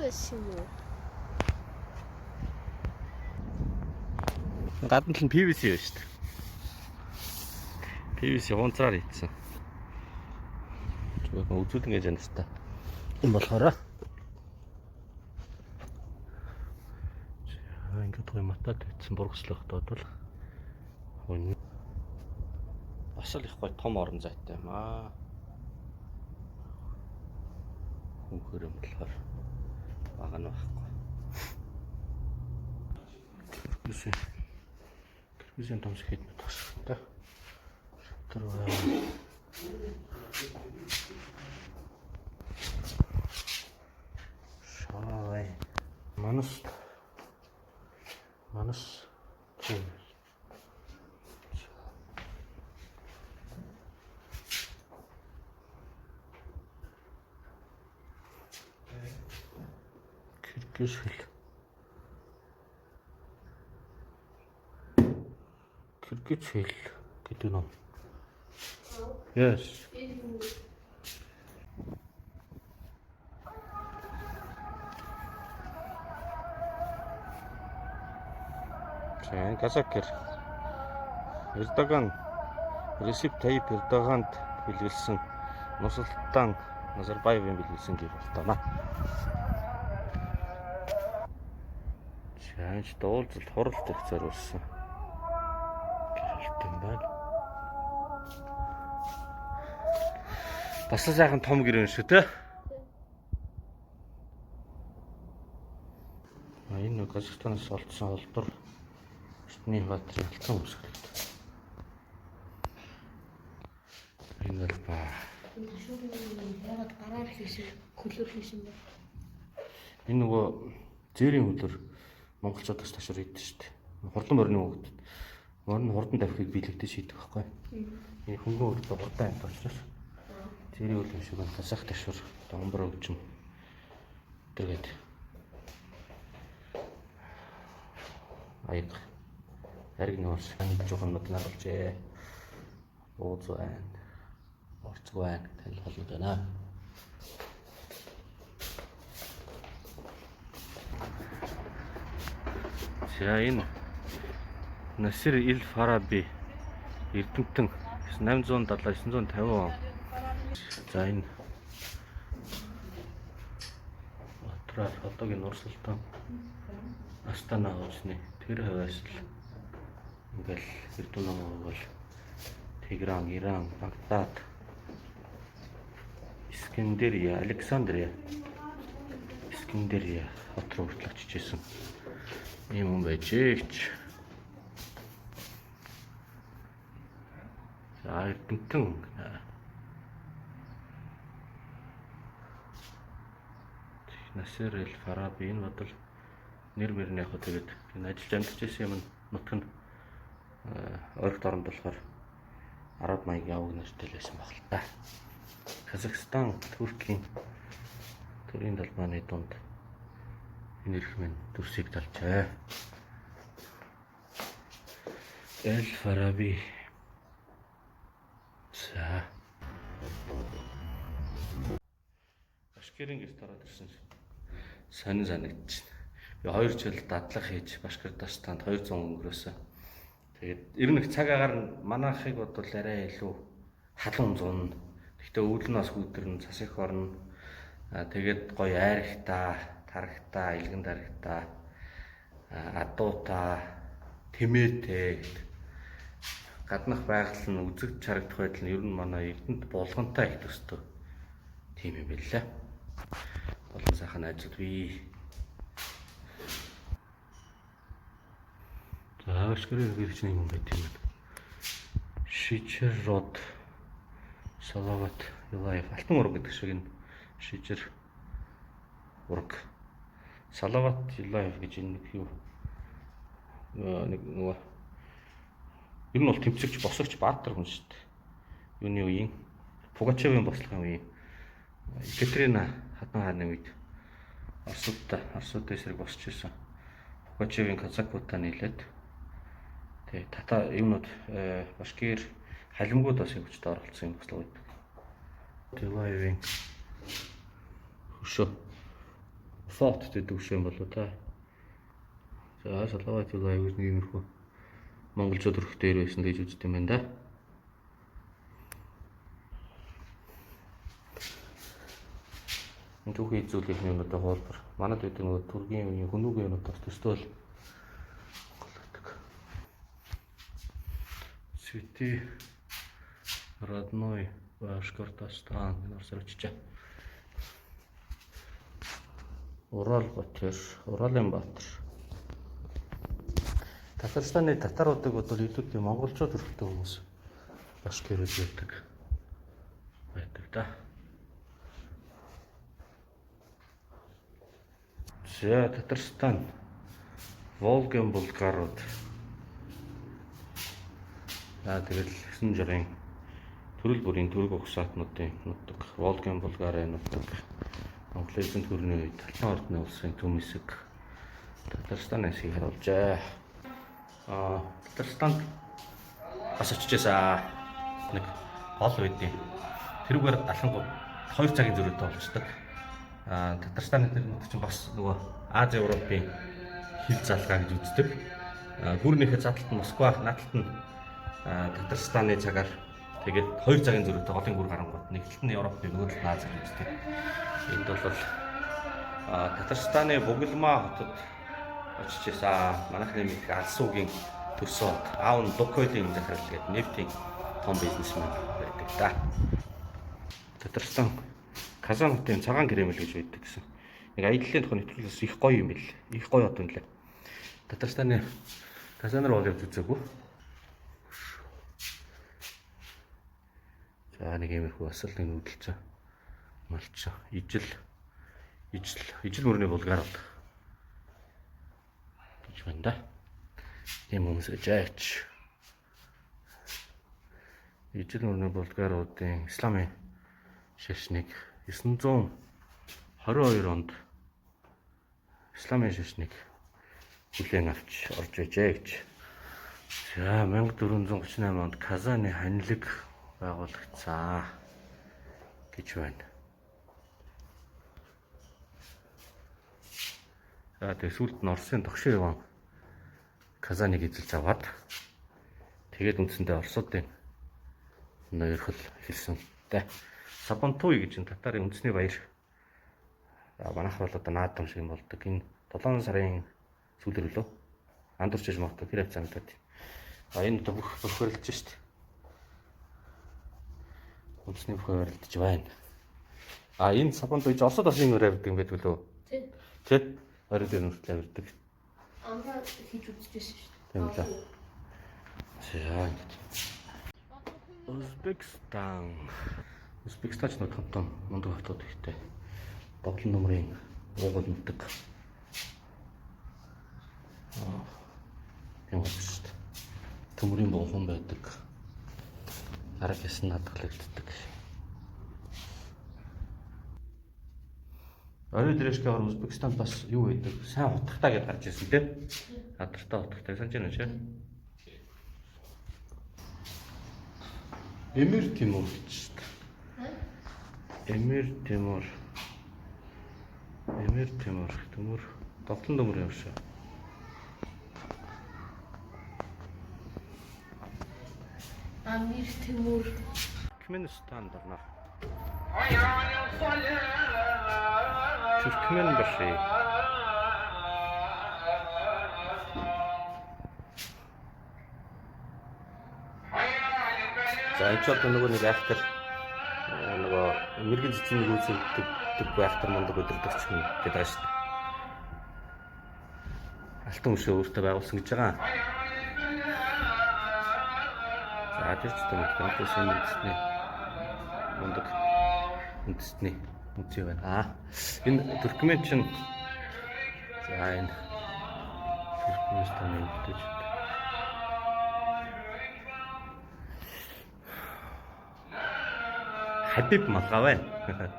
байсан юм уу? Гадна л нь PVC байна шүү дээ. PVC хунцраар хийсэн. Зүгээр үзүүл ингэж яана шүү дээ. Энэ болохоор ингээд гоё матад хийсэн бургслах додвол хонь бас л их гоё том орон зайтай юм аа. Хөнхөр юм болохоор бага нь байхгүй. Кирпичийн том шиг хэд мэдэх шүү дээ. Тэр шавай манус тийм. Кирпич хэл гэдэг ном. Yes. Казакер Эрдоган Ресеп Тайип Эрдоганд бэлгэлсэн Нурсултан Назарбаевын бэлгэлсэн гэр болтоно. Чанч дуулалт хуралт их зориулсан гэрэлт юм байна. Бас сайхан том гэр юм шүү те. Энэ Казахстанаас олдсон холдор Шүтний баатрын алтан өмсгөлт. Энэ л ба. Ягаад гараар хийсэн, хөлөөр хийсэн бэ? Энэ нөгөө зээрийн хөлөөр монголчуудаас ташуур хийдэг шүү дээ. Хурлан морины хөвгөд. Морин хурдан давхийг биелэгдэж шийдэг байхгүй. Энэ хөнгөн хөрдөө хурдан амт учраас зээрийн хөл юм шиг тасах ташуур, домбор өвчм. Тэгээд аяг хариг нуурс жоохон мод наруулжээ. Ууз байна. Орцгүй байна. Тань холбод байна. За энэ Насир Ил Фараби Эрдэмтэн 870-950 он. За энэ Батраар одоогийн Нурсултан Астана хожны тэр хавьяас л ингээл Эрдэнэ бол Тегеран, Иран, Багдад, Искендерия, Александрия, Искендерия хот руу хүртэл очиж исэн юм юм байж ээч. За Эрдэмтэн Насир Эл Фараби энэ бодол нэр мөрний яг тэгээд энэ ажиллаж амьдарч ирсэн юм нутг нь ойролт оронд болохоор Араб маягийн аваг нартай л байсан баг л та. Казахстан, Туркийн төрийн талбайны дунд энэ их мэн төрсийг талчаа. Эл Фараби. За. Башкирын гэрт ороод ирсэн. Сонин санагдчих. Би 2 жил дадлага хийж Башкортостанд 200 өнгөрөөсөн. Тэгээд 91 цаг агаар нь манайхыг бодвол арай илүү халуун зун. Гэхдээ өвөл нь бас гүдэрн цас их орно. Тэгээд гоё айрхтаа, тархтаа, илгэн дархтаа, адуутаа, тэмээтэй. Гаднах байгаль нь үзэгд чарагдах байдал нь ер нь манай Эрдэнэт булгантай их төстэй. Тийм юм билээ. Болон сайхан ажил бий. За ашгэрэг гэрч нэг юм байт юм. Шичэр род Салават Юлаев алтан ураг гэдэг шиг энэ шичэр ураг Салават Юлаев гэж энэ нэг юу нэг нөгөө ер нь бол тэмцэгч босогч баатар хүн шүү дээ. Юуны үеийн Пугачевын бослогын үеийн Екатерина хатан хааны үед Оросууд эсрэг босч ирсэн. Пугачевын казакуудаа нийлээд тэгээ тата юмнууд башкир халимгууд бас хөвчд оролцсон юм бослоо гэдэг. Юлаевын хөшөө Форт гэдэг үг юм болоо та. За Салават юу аягүй нэг юмрхүү монголчууд өрх дээр байсан гэж үздэг юм байна да. Энэ түүхий зүйлийн юмнуудаа хуулбар. Манад байдаг нөгөө түргийн үеийн хүнүүгийн юмнуудаар төстэй бол Цветы родной Башкортостан нэрсээр очиж. Уралбатэр, Уралын Баатар. Татарстаны татаруудыг бол илүү тийм монголчууд өрхтэй хүмүүс башкирж байдаг да. За Татарстан, Волгын булгарууд. Тэгэл 9 жирийн төрөл бүрийн төрөг угсаатнуудын нутаг, Волгын Булгарын нутаг, Монголын эзэнт гүрний үед Алтан ордны улсын төв хэсэг Татарстан хэсгийг харуулжээ. Татарстанд бас очижээсаа нэг гол байдیں۔ Тэрүүгээр алхангууд 2 цагийн зөрүүтэй болцдог. Татарстаны нутаг чинь бас нөгөө Ази Европын хил залгаа гэж үздэг. Гүрнийхээ задлалт нь Москва, наадталт нь Татарстаны цагаар тэгээд 2 цагийн зөрүүтэй голын гүр гарангууд нэгдэлт нь Европын нөгөө талд Ази гэж үздэг. Энд бол Татарстаны Бугалмаа хотод очижээсаа манайх нэмийг Алсуугийн төрсөн аав нь Лукойлын захирал гэдэг нефтийн том бизнесмен байдаг да. Татарстан Казан хотын цагаан Кремль гэж байдаг гэсэн. Нэг аяллаа тохиол нэвтрүүлээс их гоё юм бэл. Их гоё хот юм лээ. Татарстаны Казанаар бол явж үзээгүй. За нэг иймэрхүү бас л нэг нүүдэлцэн малч ижил мөрний булгарууд гэж байна да. Тийм хүмүүс жаач. Ижил мөрний булгаруудын исламын шашныг 922 онд исламын шашныг хүлээн авч орж ижээ гэж. За 1438 онд Казаны ханилаг байгуулагдсан гэж байна. За тэгээд сүүлд нь Оросын тогшин Иван Казаныг эзэлж аваад тэгээд үндсэндээ Оросуудын нойрхол эхэлсэн. Сабантуй гэж энэ татарын үндэсний баяр. Манайх бол одоо наадам шиг юм болдог. Энэ 7 сарын сүүлэр лөө андуурчж магадгүй тэр хавцаа мэдээд. Энэ одоо бүх бохирлж шít. Үндэсний бохир барилдаж байна. Энэ Сабантуй Оросд бас юм өрөө авдаг юм байдаг лөө. Тэг. Орой дээр нүртэл авирдаг. Амраа хийж үзчихсэн шүү дээ. Тийм л. За ингэж. Узбекистан ч нэг хамтан мундаг хотод ихтэй. Боглон нөмрийн уугуул нутаг. юм шүү дээ. Төмрийн бонхон байдаг. Арга ясан надгалагддаг. Орой дээршгээр Узбекистанд бас юу байдаг? Сайн утгатай гэж гарч ирсэн тийм. Адартай утгатай санаж байна чи. Эмир Тимур гэж шүү дээ. Эмир Тимур. Төмөр тоглон төмөр юм шиг. Амир Тимур. Түркменстан дорно. Түркмен баши. За энэ ч одоо нэг актер нөгөө мэрэгэн цэцнийг үүсгдэг актер мундаг өдөрдөгч хүн гэдэг байгаа шүү дээ. Алтан өшөө өөртөө байгуулсан гэж байгаа. За тэр ч тийм үндэсний мундаг үндэсний үнцээ байна. Энэ Туркмен чинь за энэ Туркменстаны үндэс. Хабиб малгай байна.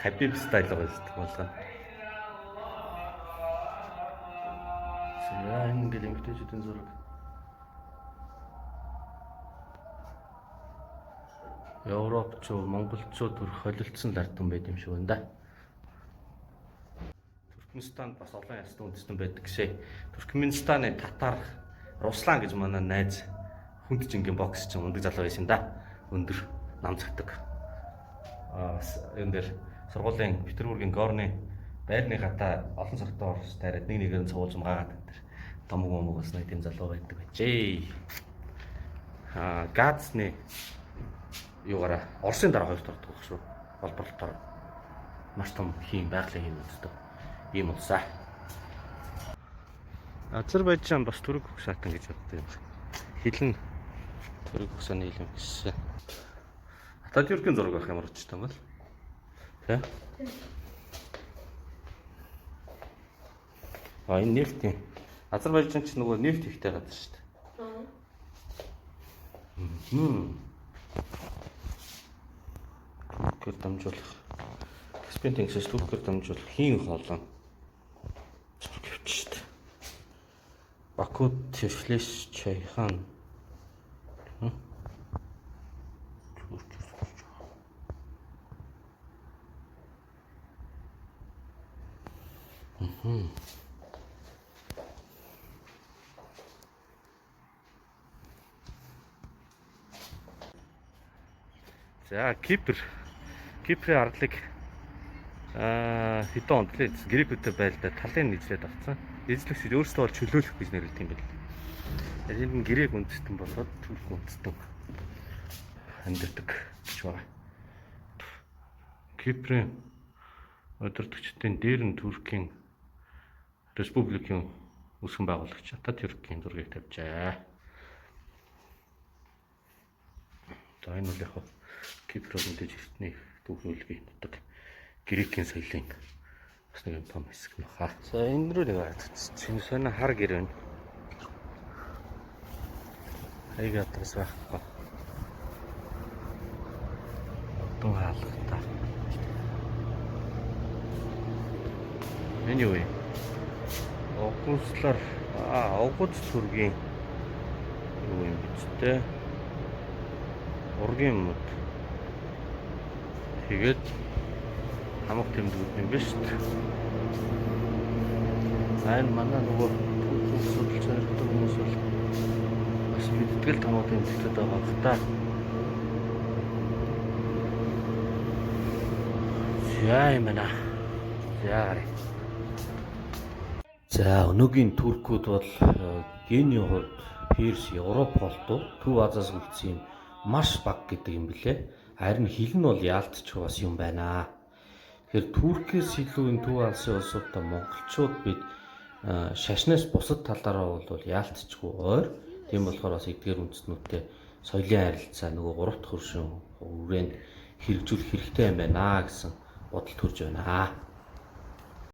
Хабиб стайл байгаа шүү дээ малгай. За энэ ингээл эмгтээчүүдийн зураг. Европчууд, монголчууд хөлөлдсөн лардсан байт юм шиг байна да. Туркменистанд бас олон ясны үндэстэн байдаг шээ. Туркменистаны татар Руслан гэж манай найз хүнд жингийн бокс чинь ундаг залуу байсан да. Өндөр нам цагдаг. Энэ дээр сургуулийн Петербургийн Горны байрны хата олон цагтаа орж таарад нэг нэгээр нь цуулж мгаагаад энэ томог момог бас нэг тийм залуу байдаг байжээ. Газны юугаараа Оросын дараа хоёрт ордог шүү. Болборлолтоор маш том хийм байгалийн хийм үздэг. Ийм улсаа. Азербайджан бас Түрэг хөгсаатан гэж боддог юм. Хилэн Түрэг хөгсааны хил юм гэсэн. Ататюркийн зураг байх ямар ч юм бол. Тэ? Энэ нефт юм. Азербайджан ч нөгөө нефт ихтэй газар шүү дээ. Түркээр дамжуулах. Каспийн тэнгисээс Түркээр дамжуулах хийн хоолой. Зураг явчих шүү дээ. Баку, Тифлис, Чайхан. За Кипр. Киприйн ардлыг хэдэн онд лээ гриптэй байлдаа талын нийцлээд авцсан. Эзлэгч өөрсдөө бол чөлөөлөх гэж нэрлэдэг юм байна. Энд нь грек үндэстэн болоод турк үндэстэн амьдардаг гэж байна. Киприйн удирдагчдын дээр нь Туркийн республикийн үүсгэн байгуулагч Ататюркийн зургийг тавьжээ. За энэ бол яг Киприйн мэдээж эртний түүхүүлгийг нутаг грекийн соёлын бас нэг том хэсэг нь хаа. За энэ рүү нэг чинь сонио хар гэр байна. Хаяг адрес байхгүй. Тун хаалгатай. Anyway. Огцлоор огц төргийн юу юм бэ тэ? Ургийн мод. Тэгээд хамаг тэмдгүүд юм биш үү? Айн манай нөгөө судалж зоригтой хүмүүс бол бас мэдтгэл хамаг тэмдгүүд байгаа бах та. Яимана. Яари. За өнөөгийн туркууд бол гений хувьд Перс, Европ болтуу Төв Азиас үлдсэн юм маш бага гэдэг юм билэ. Харин хил нь бол яалтчих бас юм байна. Тэгэхээр Туркээс илүү энэ Төв Азийн улсуудаа монголчууд бид шашнаас бусад талаараа бол яалтчихгүй ойр. Тийм болохоор бас эдгээр үндэстнүүдтэй соёлын харилцаа нөгөө гуравт хөршин хүрээнд хэрэгжүүлэх хэрэгтэй юм байна гэсэн бодол төрж байна.